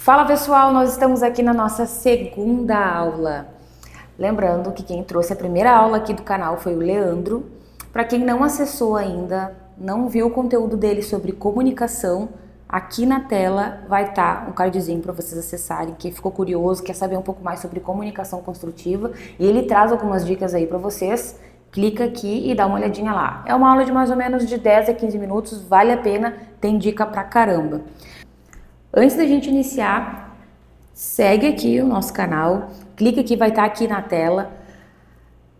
Fala pessoal, nós estamos aqui na nossa segunda aula. Lembrando que quem trouxe a primeira aula aqui do canal foi o Leandro. Para quem não acessou ainda, não viu o conteúdo dele sobre comunicação, aqui na tela vai estar um cardzinho para vocês acessarem. Quem ficou curioso, quer saber um pouco mais sobre comunicação construtiva, e ele traz algumas dicas aí para vocês. Clica aqui e dá uma olhadinha lá. É uma aula de mais ou menos de 10 a 15 minutos, vale a pena, tem dica pra caramba. Antes da gente iniciar, segue aqui o nosso canal, clica aqui, vai estar aqui na tela,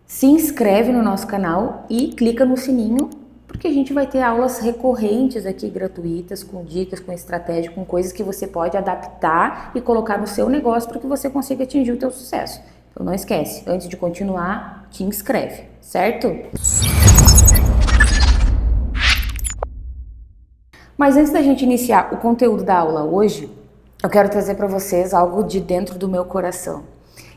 se inscreve no nosso canal e clica no sininho, porque a gente vai ter aulas recorrentes aqui, gratuitas, com dicas, com estratégia, com coisas que você pode adaptar e colocar no seu negócio para que você consiga atingir o teu sucesso. Então não esquece, antes de continuar, te inscreve, certo? Mas antes da gente iniciar o conteúdo da aula hoje, eu quero trazer para vocês algo de dentro do meu coração.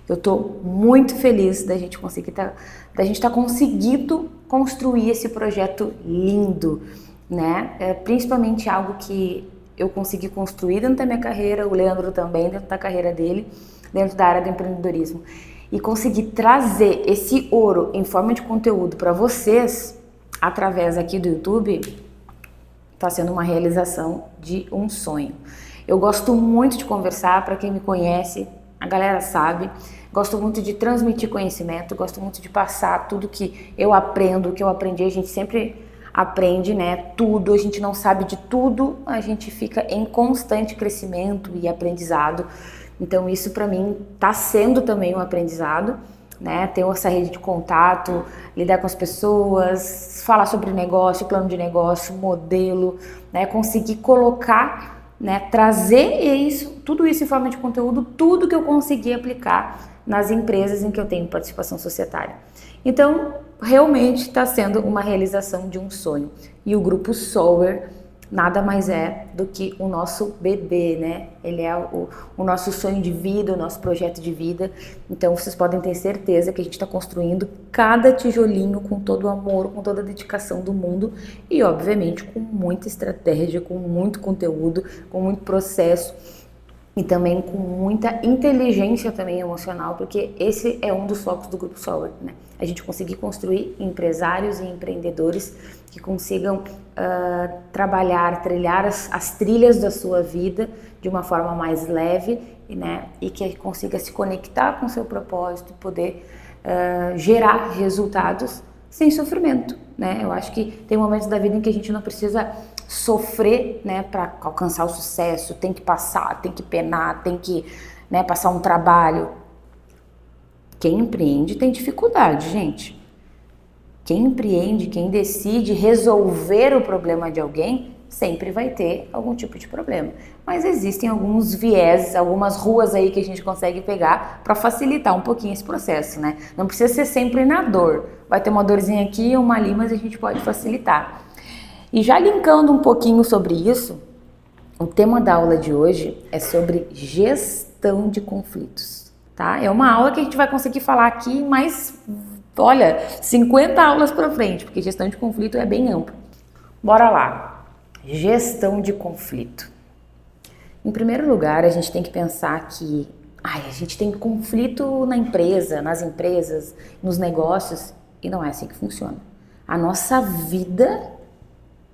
Eu estou muito feliz da gente estar conseguindo construir esse projeto lindo, né? Principalmente algo que eu consegui construir dentro da minha carreira, o Leandro também dentro da carreira dele, dentro da área do empreendedorismo. E conseguir trazer esse ouro em forma de conteúdo para vocês, através aqui do YouTube, está sendo uma realização de um sonho. Eu gosto muito de conversar, para quem me conhece, a galera sabe, gosto muito de transmitir conhecimento, gosto muito de passar tudo que eu aprendo, que eu aprendi, a gente sempre aprende, né, tudo, a gente não sabe de tudo, a gente fica em constante crescimento e aprendizado, então isso para mim está sendo também um aprendizado, né, ter essa rede de contato, lidar com as pessoas, falar sobre negócio, plano de negócio, modelo, né, conseguir colocar, né, trazer tudo isso em forma de conteúdo, tudo que eu consegui aplicar nas empresas em que eu tenho participação societária. Então, realmente está sendo uma realização de um sonho. E o Grupo Sower nada mais é do que o nosso bebê, né? Ele é o nosso sonho de vida, o nosso projeto de vida. Então vocês podem ter certeza que a gente está construindo cada tijolinho com todo o amor, com toda a dedicação do mundo e obviamente com muita estratégia, com muito conteúdo, com muito processo e também com muita inteligência também emocional, porque esse é um dos focos do Grupo Sower, né? A gente conseguir construir empresários e empreendedores que consigam trabalhar, trilhar as trilhas da sua vida de uma forma mais leve, né? E que consiga se conectar com o seu propósito e poder gerar resultados sem sofrimento, né? Eu acho que tem momentos da vida em que a gente não precisa sofrer, né, para alcançar o sucesso, tem que passar, tem que penar, tem que, né, passar um trabalho. Quem empreende tem dificuldade, gente. Quem empreende, quem decide resolver o problema de alguém, sempre vai ter algum tipo de problema. Mas existem alguns vieses, algumas ruas aí que a gente consegue pegar para facilitar um pouquinho esse processo, né? Não precisa ser sempre na dor. Vai ter uma dorzinha aqui, uma ali, mas a gente pode facilitar. E já linkando um pouquinho sobre isso, o tema da aula de hoje é sobre gestão de conflitos, tá? É uma aula que a gente vai conseguir falar aqui, mas olha, 50 aulas para frente, porque gestão de conflito é bem amplo. Bora lá. Gestão de conflito. Em primeiro lugar, a gente tem que pensar que a gente tem conflito na empresa, nas empresas, nos negócios, e não é assim que funciona. A nossa vida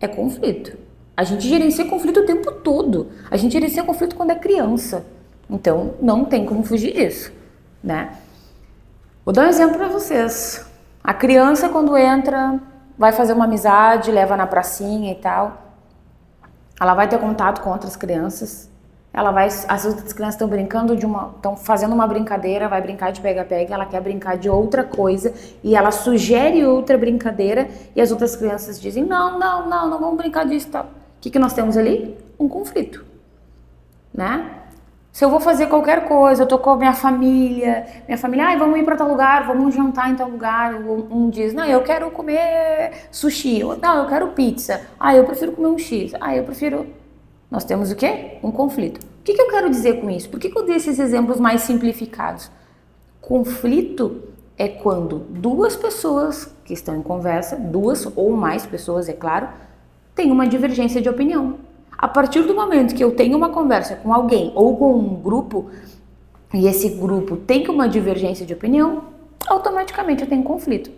é conflito. A gente gerencia conflito o tempo todo. A gente gerencia conflito quando é criança. Então, não tem como fugir disso, né? Vou dar um exemplo para vocês. A criança, quando entra, vai fazer uma amizade, leva na pracinha e tal. Ela vai ter contato com outras crianças. As outras crianças estão brincando estão fazendo uma brincadeira, vai brincar de pega-pega, ela quer brincar de outra coisa e ela sugere outra brincadeira e as outras crianças dizem, não vamos brincar disso e tal. O que nós temos ali? Um conflito, né? Se eu vou fazer qualquer coisa, eu tô com a minha família, vamos ir para tal lugar, vamos jantar em tal lugar, um diz, não, eu quero comer sushi, não, eu quero pizza, eu prefiro comer um X, eu prefiro... Nós temos o quê? Um conflito. O que eu quero dizer com isso? Por que eu dei esses exemplos mais simplificados? Conflito é quando duas pessoas que estão em conversa, duas ou mais pessoas, é claro, têm uma divergência de opinião. A partir do momento que eu tenho uma conversa com alguém ou com um grupo, e esse grupo tem uma divergência de opinião, automaticamente eu tenho conflito.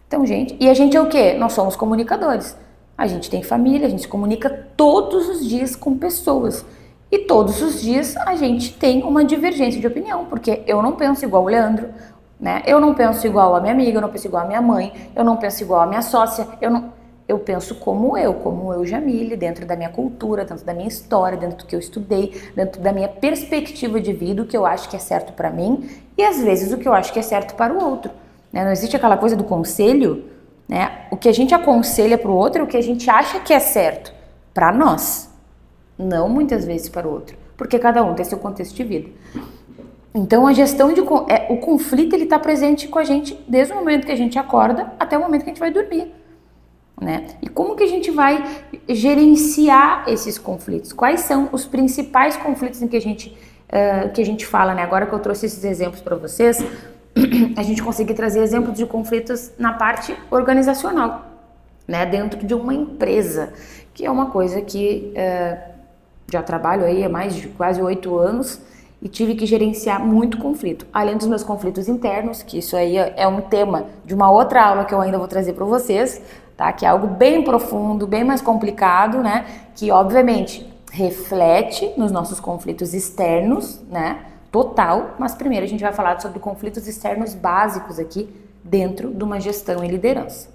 Então, gente, e a gente é o quê? Nós somos comunicadores. A gente tem família, a gente se comunica todos os dias com pessoas. E todos os dias a gente tem uma divergência de opinião, porque eu não penso igual o Leandro, né? Eu não penso igual a minha amiga, eu não penso igual a minha mãe, eu não penso igual a minha sócia, eu penso como eu, Jamile, dentro da minha cultura, dentro da minha história, dentro do que eu estudei, dentro da minha perspectiva de vida, o que eu acho que é certo para mim e às vezes o que eu acho que é certo para o outro. Né? Não existe aquela coisa do conselho, né? O que a gente aconselha para o outro é o que a gente acha que é certo para nós, não muitas vezes para o outro, porque cada um tem seu contexto de vida. Então a gestão o conflito ele está presente com a gente desde o momento que a gente acorda até o momento que a gente vai dormir. Né? E como que a gente vai gerenciar esses conflitos? Quais são os principais conflitos em que a gente fala, né? Agora que eu trouxe esses exemplos para vocês, a gente consegue trazer exemplos de conflitos na parte organizacional, né? Dentro de uma empresa, que é uma coisa que já trabalho aí há mais de quase 8 anos e tive que gerenciar muito conflito. Além dos meus conflitos internos, que isso aí é um tema de uma outra aula que eu ainda vou trazer para vocês, tá? Que é algo bem profundo, bem mais complicado, né? Que obviamente reflete nos nossos conflitos externos, né? Total, mas primeiro a gente vai falar sobre conflitos externos básicos aqui dentro de uma gestão e liderança.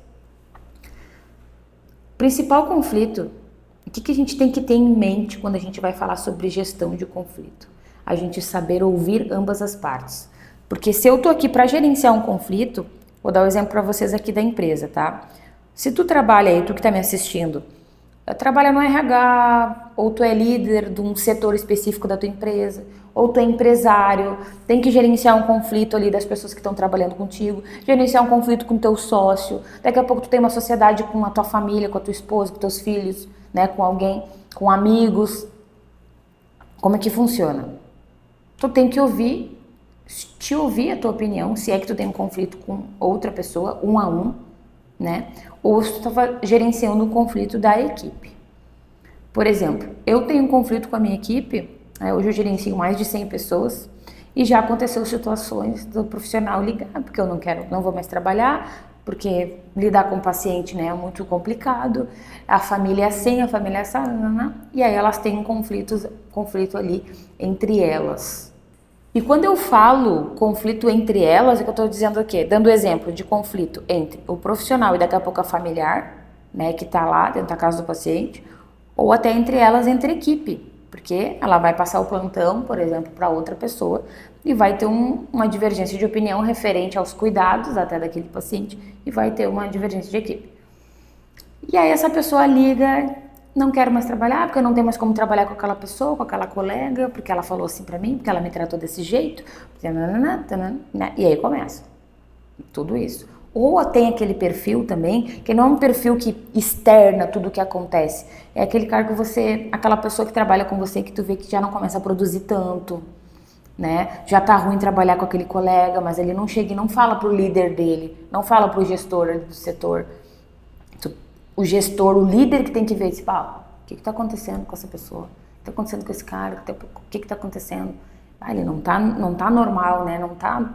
Principal conflito, o que a gente tem que ter em mente quando a gente vai falar sobre gestão de conflito? A gente saber ouvir ambas as partes. Porque se eu tô aqui para gerenciar um conflito, vou dar um exemplo para vocês aqui da empresa, tá? Se tu trabalha aí, tu que tá me assistindo, trabalha no RH, ou tu é líder de um setor específico da tua empresa, ou tu é empresário, tem que gerenciar um conflito ali das pessoas que estão trabalhando contigo, gerenciar um conflito com o teu sócio, daqui a pouco tu tem uma sociedade com a tua família, com a tua esposa, com teus filhos, né, com alguém, com amigos. Como é que funciona? Tu tem que te ouvir a tua opinião, se é que tu tem um conflito com outra pessoa, um a um, né? Ou se tu tá gerenciando um conflito da equipe. Por exemplo, eu tenho um conflito com a minha equipe, hoje eu gerencio mais de 100 pessoas e já aconteceu situações do profissional ligar, porque eu não vou mais trabalhar, porque lidar com o paciente, né, é muito complicado, a família é assim, a família é essa, e aí elas têm um conflito ali entre elas. E quando eu falo conflito entre elas, é que eu estou dizendo o quê? Dando exemplo de conflito entre o profissional e daqui a pouco a familiar, né, que está lá dentro da casa do paciente, ou até entre elas, entre equipe, porque ela vai passar o plantão, por exemplo, para outra pessoa e vai ter uma divergência de opinião referente aos cuidados até daquele paciente e vai ter uma divergência de equipe. E aí essa pessoa liga, não quero mais trabalhar, porque eu não tenho mais como trabalhar com aquela pessoa, com aquela colega, porque ela falou assim pra mim, porque ela me tratou desse jeito, e aí começa tudo isso. Ou tem aquele perfil também, que não é um perfil que externa tudo o que acontece, é aquele cara que aquela pessoa que trabalha com você, que tu vê que já não começa a produzir tanto, né? Já tá ruim trabalhar com aquele colega, mas ele não chega e não fala pro líder dele, não fala pro gestor do setor. O gestor, o líder que tem que ver esse o que tá acontecendo com essa pessoa? O que tá acontecendo com esse cara? O que tá acontecendo? Ele não tá normal, né? Não tá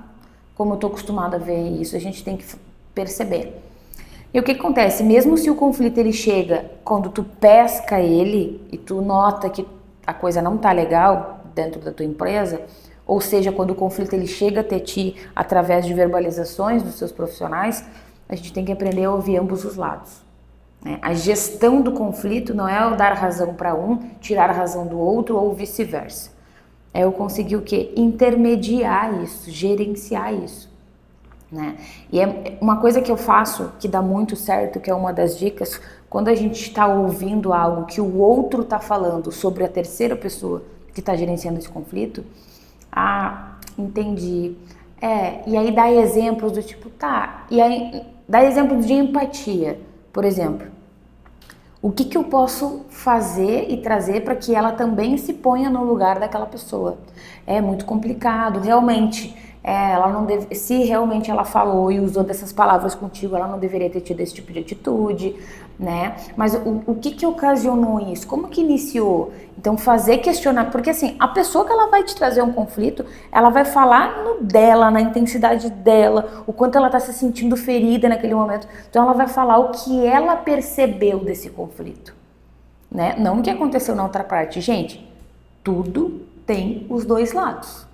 como eu tô acostumada a ver isso. A gente tem que perceber. E o que acontece? Mesmo se o conflito ele chega quando tu pesca ele e tu nota que a coisa não tá legal dentro da tua empresa, ou seja, quando o conflito ele chega até ti através de verbalizações dos seus profissionais, a gente tem que aprender a ouvir ambos os lados. A gestão do conflito não é eu dar razão para um, tirar a razão do outro ou vice-versa. É eu conseguir o quê? Intermediar isso, gerenciar isso. Né? E é uma coisa que eu faço que dá muito certo, que é uma das dicas, quando a gente está ouvindo algo que o outro está falando sobre a terceira pessoa que está gerenciando esse conflito, entendi. E aí dá exemplos do tipo, e aí dá exemplos de empatia. Por exemplo, o que eu posso fazer e trazer para que ela também se ponha no lugar daquela pessoa? É muito complicado, realmente. ela não deve, se realmente ela falou e usou dessas palavras contigo, ela não deveria ter tido esse tipo de atitude, né? Mas o que ocasionou isso? Como que iniciou? Então fazer questionar, porque assim, a pessoa que ela vai te trazer um conflito, ela vai falar no dela, na intensidade dela, o quanto ela tá se sentindo ferida naquele momento. Então ela vai falar o que ela percebeu desse conflito, né? Não o que aconteceu na outra parte. Gente, tudo tem os dois lados.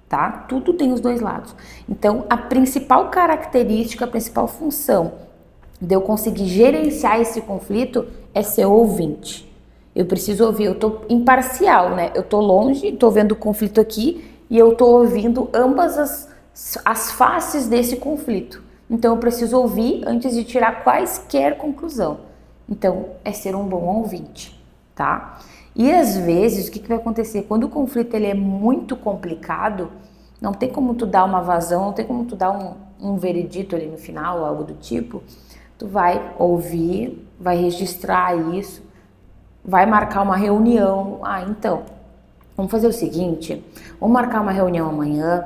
Tá? Tudo tem os dois lados. Então, a principal característica, a principal função de eu conseguir gerenciar esse conflito é ser ouvinte. Eu preciso ouvir, eu tô imparcial, né? Eu tô longe, tô vendo o conflito aqui e eu tô ouvindo ambas as faces desse conflito. Então, eu preciso ouvir antes de tirar quaisquer conclusão. Então, é ser um bom ouvinte, tá? E às vezes, o que vai acontecer? Quando o conflito ele é muito complicado, não tem como tu dar uma vazão, não tem como tu dar um veredito ali no final, algo do tipo. Tu vai ouvir, vai registrar isso, vai marcar uma reunião. Então, vamos fazer o seguinte, vamos marcar uma reunião amanhã,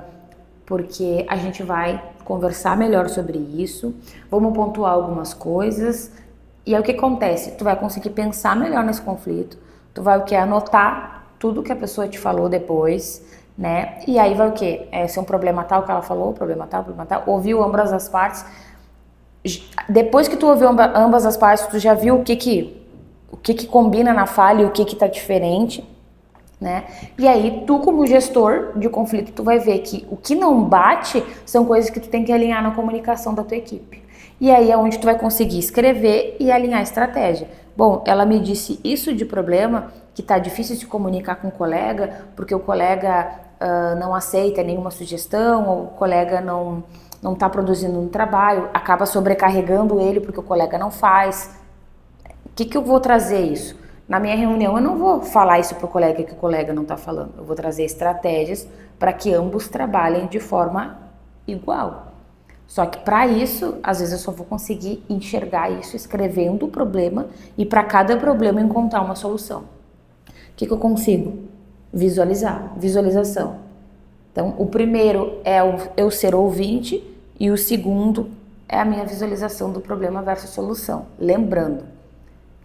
porque a gente vai conversar melhor sobre isso, vamos pontuar algumas coisas, e aí o que acontece? Tu vai conseguir pensar melhor nesse conflito, tu vai anotar tudo que a pessoa te falou depois, né? E aí vai o quê? Se é um problema tal que ela falou, problema tal, ouviu ambas as partes. Depois que tu ouviu ambas as partes, tu já viu o que combina na fala e o que tá diferente, né? E aí tu como gestor de conflito, tu vai ver que o que não bate são coisas que tu tem que alinhar na comunicação da tua equipe. E aí é onde tu vai conseguir escrever e alinhar a estratégia. Bom, ela me disse isso de problema, que tá difícil se comunicar com o colega, porque o colega não aceita nenhuma sugestão, ou o colega não tá produzindo um trabalho, acaba sobrecarregando ele porque o colega não faz. O que eu vou trazer isso? Na minha reunião eu não vou falar isso pro colega que o colega não tá falando, eu vou trazer estratégias para que ambos trabalhem de forma igual. Só que para isso, às vezes eu só vou conseguir enxergar isso escrevendo o problema e para cada problema encontrar uma solução. O que eu consigo? Visualizar, visualização. Então, o primeiro é eu ser ouvinte e o segundo é a minha visualização do problema versus solução. Lembrando,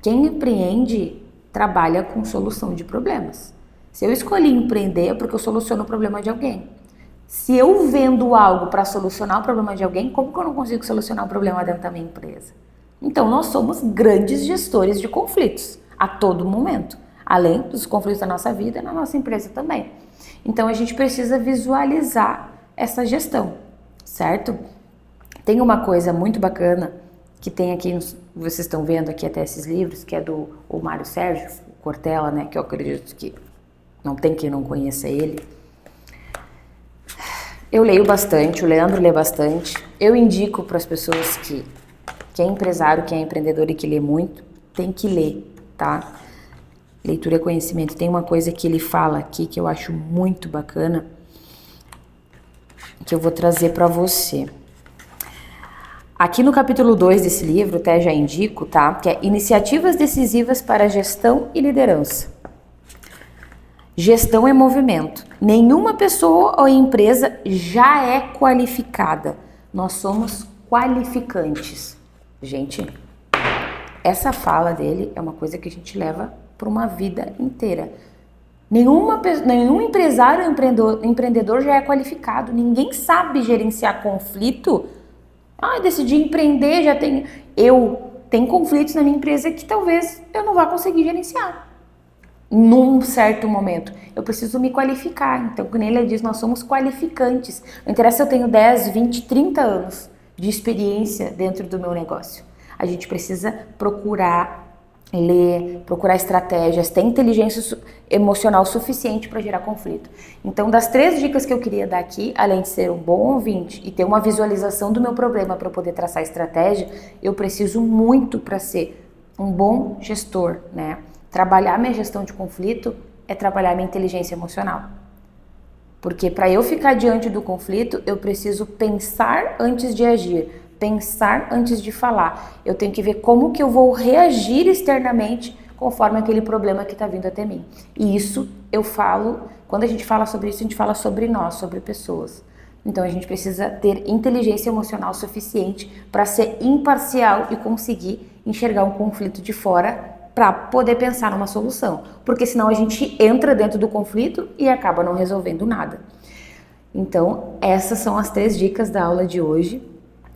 quem empreende trabalha com solução de problemas. Se eu escolhi empreender é porque eu soluciono o problema de alguém. Se eu vendo algo para solucionar o problema de alguém, como que eu não consigo solucionar o problema dentro da minha empresa? Então, nós somos grandes gestores de conflitos a todo momento. Além dos conflitos da nossa vida, na nossa empresa também. Então, a gente precisa visualizar essa gestão, certo? Tem uma coisa muito bacana que tem aqui, vocês estão vendo aqui até esses livros, que é do Mário Sérgio Cortella, né? Que eu acredito que não tem quem não conheça ele. Eu leio bastante, o Leandro lê bastante. Eu indico para as pessoas que é empresário, que é empreendedor e que lê muito, tem que ler, tá? Leitura é conhecimento. Tem uma coisa que ele fala aqui que eu acho muito bacana, que eu vou trazer para você. Aqui no capítulo 2 desse livro, até já indico, tá? Que é Iniciativas Decisivas para Gestão e Liderança. Gestão é movimento. Nenhuma pessoa ou empresa já é qualificada. Nós somos qualificantes. Gente, essa fala dele é uma coisa que a gente leva por uma vida inteira. Nenhum empresário ou empreendedor já é qualificado. Ninguém sabe gerenciar conflito. Decidi empreender, já tenho... Tem conflitos na minha empresa que talvez eu não vá conseguir gerenciar. Num certo momento. Eu preciso me qualificar. Então, como ele diz, nós somos qualificantes. Não interessa se eu tenho 10, 20, 30 anos de experiência dentro do meu negócio. A gente precisa procurar ler, procurar estratégias, ter inteligência emocional suficiente para gerar conflito. Então, das 3 dicas que eu queria dar aqui, além de ser um bom ouvinte e ter uma visualização do meu problema para eu poder traçar estratégia, eu preciso muito para ser um bom gestor, né? Trabalhar minha gestão de conflito é trabalhar minha inteligência emocional. Porque para eu ficar diante do conflito, eu preciso pensar antes de agir, pensar antes de falar. Eu tenho que ver como que eu vou reagir externamente conforme aquele problema que está vindo até mim. E isso eu falo, quando a gente fala sobre isso, a gente fala sobre nós, sobre pessoas. Então a gente precisa ter inteligência emocional suficiente para ser imparcial e conseguir enxergar um conflito de fora para poder pensar numa solução, porque senão a gente entra dentro do conflito e acaba não resolvendo nada. Então essas são as 3 dicas da aula de hoje,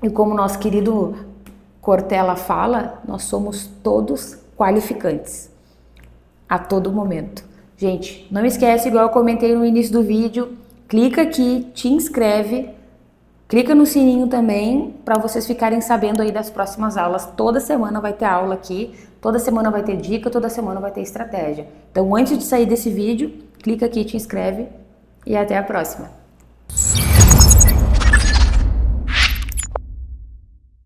e como nosso querido Cortella fala, nós somos todos qualificantes a todo momento. Gente, não esquece, igual eu comentei no início do vídeo, clica aqui, te inscreve, clica no sininho também para vocês ficarem sabendo aí das próximas aulas. Toda semana vai ter aula aqui, toda semana vai ter dica, toda semana vai ter estratégia. Então, antes de sair desse vídeo, clica aqui, te inscreve e até a próxima.